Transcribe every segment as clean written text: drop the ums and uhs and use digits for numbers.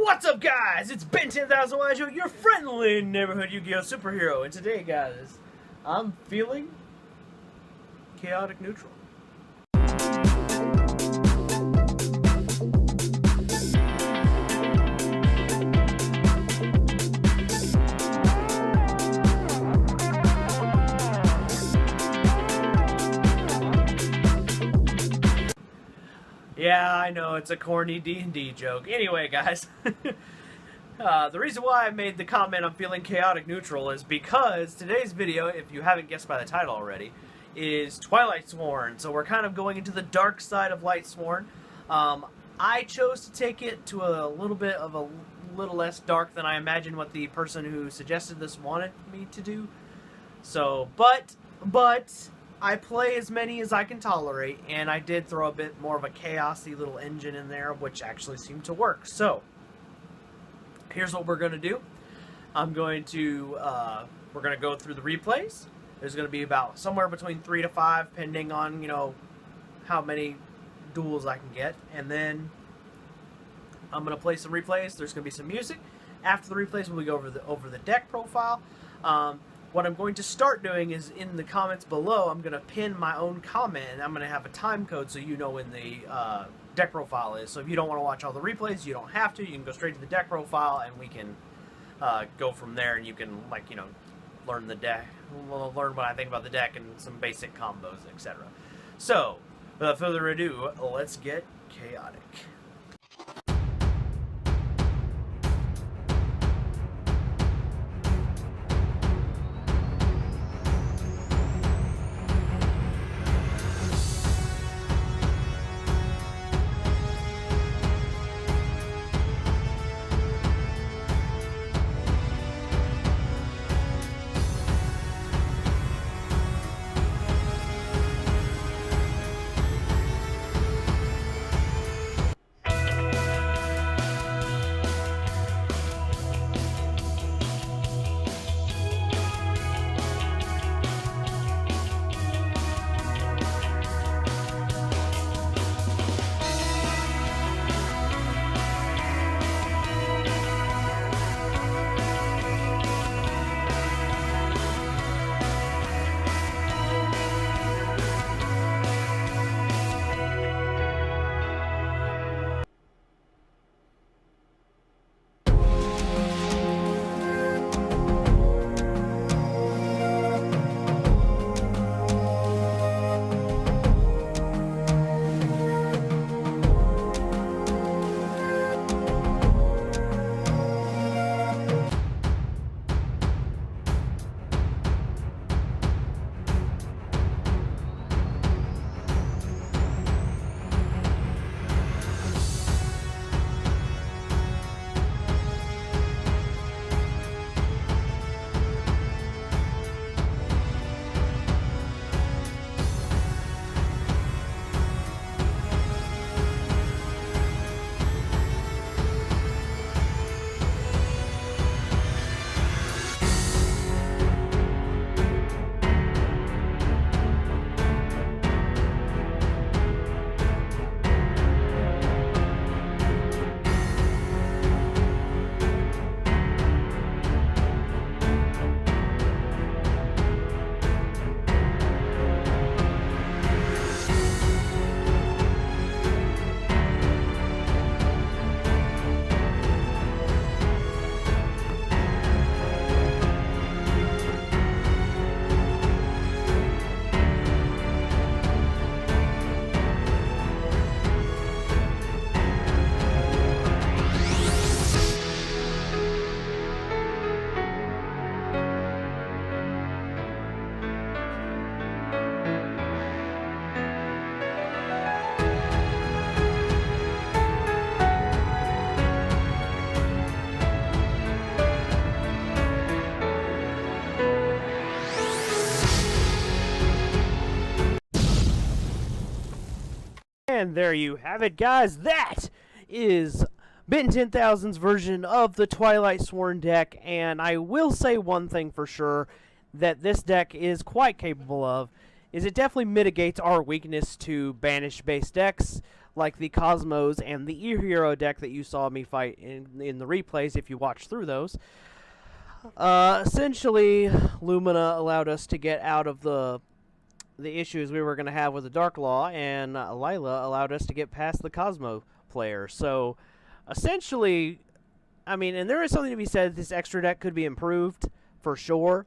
What's up, guys? It's Ben 10,000 Wajo, your friendly neighborhood Yu-Gi-Oh! Superhero, and today, guys, I'm feeling chaotic neutral. Yeah, I know, it's a corny D&D joke. Anyway, guys, the reason why I made the comment I'm feeling chaotic neutral is because today's video, if you haven't guessed by the title already, is Twilightsworn. So we're kind of going into the dark side of Lightsworn. I chose to take it to a little bit of a little less dark than I imagined what the person who suggested this wanted me to do. So, but I play as many as I can tolerate, and I did throw a bit more of a chaosy little engine in there, which actually seemed to work. So, here's what we're going to do. We're going to go through the replays. There's going to be about somewhere between 3 to 5, depending on, you know, how many duels I can get. And then I'm going to play some replays. There's going to be some music. After the replays, we'll go over the deck profile. What I'm going to start doing is in the comments below, I'm going to pin my own comment, and I'm going to have a time code so you know when the deck profile is. So if you don't want to watch all the replays, you don't have to. You can go straight to the deck profile, and we can go from there, and you can, like, you know, learn the deck, learn what I think about the deck and some basic combos, etc. So, without further ado, let's get chaotic. And there you have it, guys. That is Ben 10,000's version of the Twilightsworn deck, and I will say one thing for sure that this deck is quite capable of, is it definitely mitigates our weakness to banish-based decks like the Cosmos and the E-Hero deck that you saw me fight in the replays if you watched through those. Essentially, Lumina allowed us to get out of the issues we were going to have with the Dark Law, and Lila allowed us to get past the Cosmo player. So, essentially, I mean, and there is something to be said, this extra deck could be improved, for sure,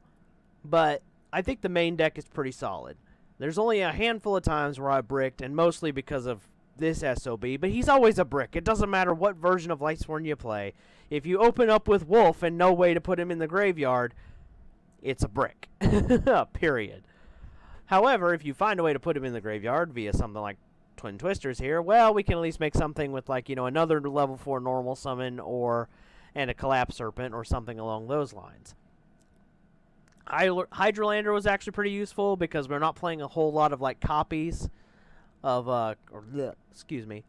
but I think the main deck is pretty solid. There's only a handful of times where I bricked, and mostly because of this SOB, but he's always a brick. It doesn't matter what version of Lightsworn you play. If you open up with Wolf and no way to put him in the graveyard, it's a brick. Period. However, if you find a way to put him in the graveyard via something like Twin Twisters here, well, we can at least make something with, like, you know, another level 4 normal summon and a Collapse Serpent or something along those lines. Hydralander was actually pretty useful because we're not playing a whole lot of, like, copies of, excuse me.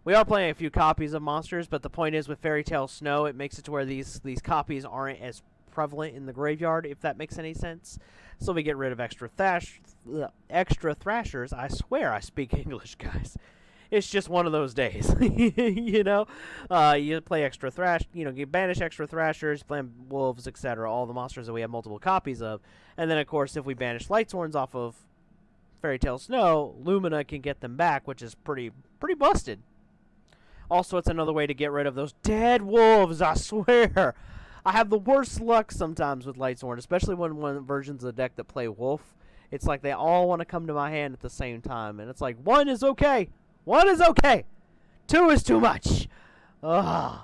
We are playing a few copies of monsters, but the point is with Fairy Tale Snow, it makes it to where these copies aren't as prevalent in the graveyard, if that makes any sense. So we get rid of extra Thrashers. I swear I speak English, guys. It's just one of those days, you know? You play extra Thrash, you know, you banish extra Thrashers, play Wolves, etc., all the monsters that we have multiple copies of. And then, of course, if we banish Lightsworns off of Fairy Tale Snow, Lumina can get them back, which is pretty busted. Also, it's another way to get rid of those dead wolves, I swear. I have the worst luck sometimes with Lightsworn, especially when versions of the deck that play Wolf. It's like they all want to come to my hand at the same time, and it's like, 1 is okay. 1 is okay. 2 is too much. Ugh.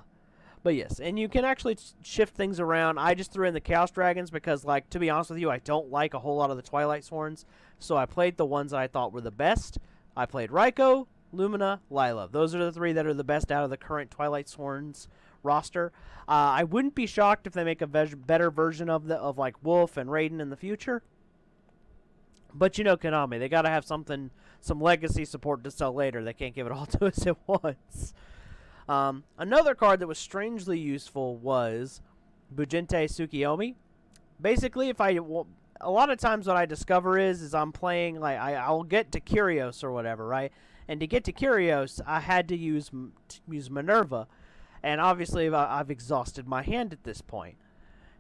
But yes, and you can actually shift things around. I just threw in the Chaos Dragons because, like, to be honest with you, I don't like a whole lot of the Twilightsworns, so I played the ones that I thought were the best. I played Raikou, Lumina, Lila. Those are the 3 that are the best out of the current Twilightsworns roster. I wouldn't be shocked if they make a better version of like Wolf and Raiden in the future. But you know Konami, they got to have some legacy support to sell later. They can't give it all to us at once. Another card that was strangely useful was Bujinte Tsukiyomi. Basically, a lot of times what I discover is I'm playing, like, I'll get to Kyrios or whatever, right? And to get to Kyrios, I had to use Minerva. And obviously, I've exhausted my hand at this point.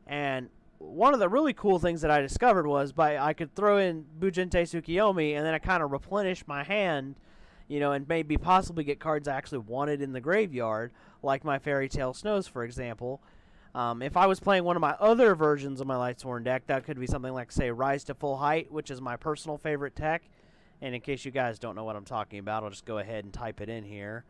And one of the really cool things that I discovered was I could throw in Bujinte Tsukiyomi, and then I kind of replenish my hand, you know, and maybe possibly get cards I actually wanted in the graveyard, like my Fairy Tale Snows, for example. If I was playing one of my other versions of my Lightsworn deck, that could be something like, say, Rise to Full Height, which is my personal favorite tech. And in case you guys don't know what I'm talking about, I'll just go ahead and type it in here.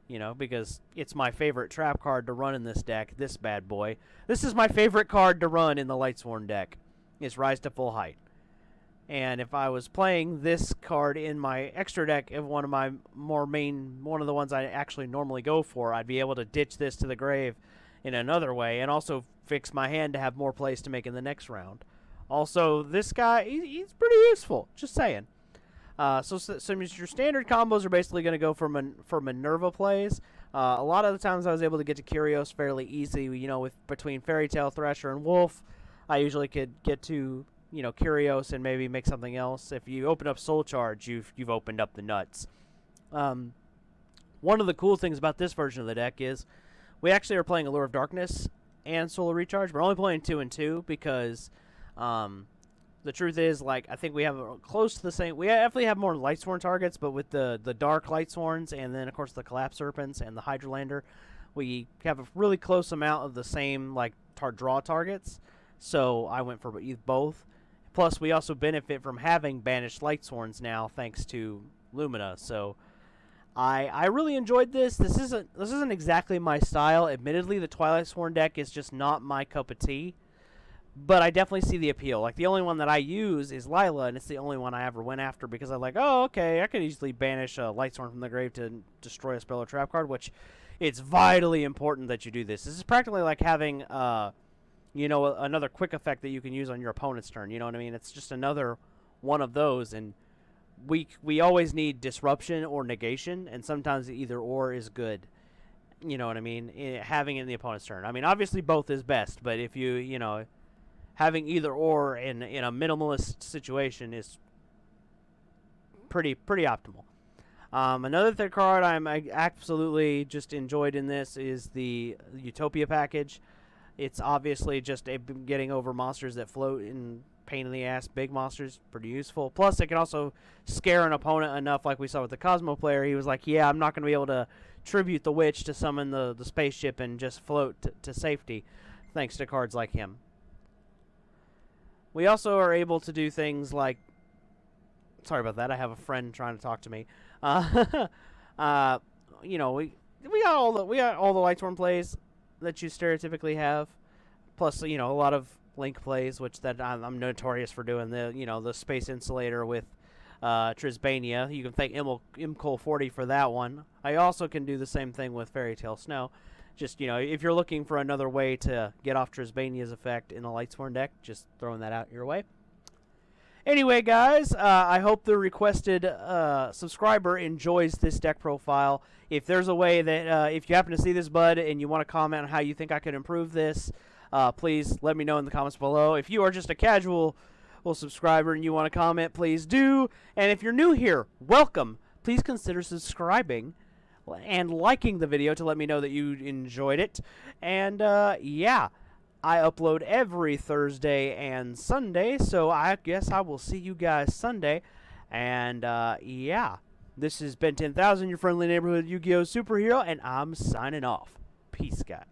You know, because it's my favorite trap card to run in this deck, this bad boy. This is my favorite card to run in the Lightsworn deck, is Rise to Full Height. And if I was playing this card in my extra deck of one of the ones I actually normally go for, I'd be able to ditch this to the grave in another way, and also fix my hand to have more plays to make in the next round. Also, this guy, he's pretty useful, just saying. So your standard combos are basically going to go for Minerva plays. A lot of the times I was able to get to Kyrios fairly easy. You know, between Fairy Tale, Thrasher, and Wolf, I usually could get to, you know, Kyrios and maybe make something else. If you open up Soul Charge, you've opened up the nuts. One of the cool things about this version of the deck is we actually are playing Allure of Darkness and Solar Recharge. We're only playing 2 and 2 because the truth is, like, I think we have close to the same. We definitely have more Lightsworn targets, but with the Dark Lightsworns and then, of course, the Collapse Serpents and the Hydralander, we have a really close amount of the same, like, draw targets. So I went for both. Plus, we also benefit from having banished Lightsworns now, thanks to Lumina. So I really enjoyed this. This isn't exactly my style. Admittedly, the Twilightsworn deck is just not my cup of tea. But I definitely see the appeal. Like, the only one that I use is Lila, and it's the only one I ever went after because I'm like, oh, okay, I could easily banish a Lightsworn from the grave to destroy a spell or trap card, which it's vitally important that you do this. This is practically like having, you know, another quick effect that you can use on your opponent's turn. You know what I mean? It's just another one of those, and we always need disruption or negation, and sometimes either or is good. You know what I mean? Having it in the opponent's turn. I mean, obviously both is best, but if you know, having either or in a minimalist situation is pretty optimal. Another card I absolutely just enjoyed in this is the Utopia package. It's obviously just getting over monsters that float in pain in the ass, big monsters, pretty useful. Plus, it can also scare an opponent enough, like we saw with the Cosmo player. He was like, yeah, I'm not going to be able to tribute the witch to summon the spaceship and just float to safety, thanks to cards like him. We also are able to do things like... Sorry about that, I have a friend trying to talk to me. You know, we got all the Lightsworn plays that you stereotypically have. Plus, you know, a lot of Link plays, which that I'm notorious for doing. The Space Insulator with Trisbania. You can thank Imcol40 for that one. I also can do the same thing with Fairy Tale Snow. Just, you know, if you're looking for another way to get off Trisbania's effect in a Lightsworn deck, just throwing that out your way. Anyway, guys, I hope the requested subscriber enjoys this deck profile. If there's a way that, if you happen to see this, bud, and you want to comment on how you think I could improve this, please let me know in the comments below. If you are just a casual subscriber and you want to comment, please do. And if you're new here, welcome. Please consider subscribing and liking the video to let me know that you enjoyed it. And, yeah. I upload every Thursday and Sunday, so I guess I will see you guys Sunday. And, yeah. This has been 10,000, your friendly neighborhood Yu-Gi-Oh! Superhero, and I'm signing off. Peace, guys.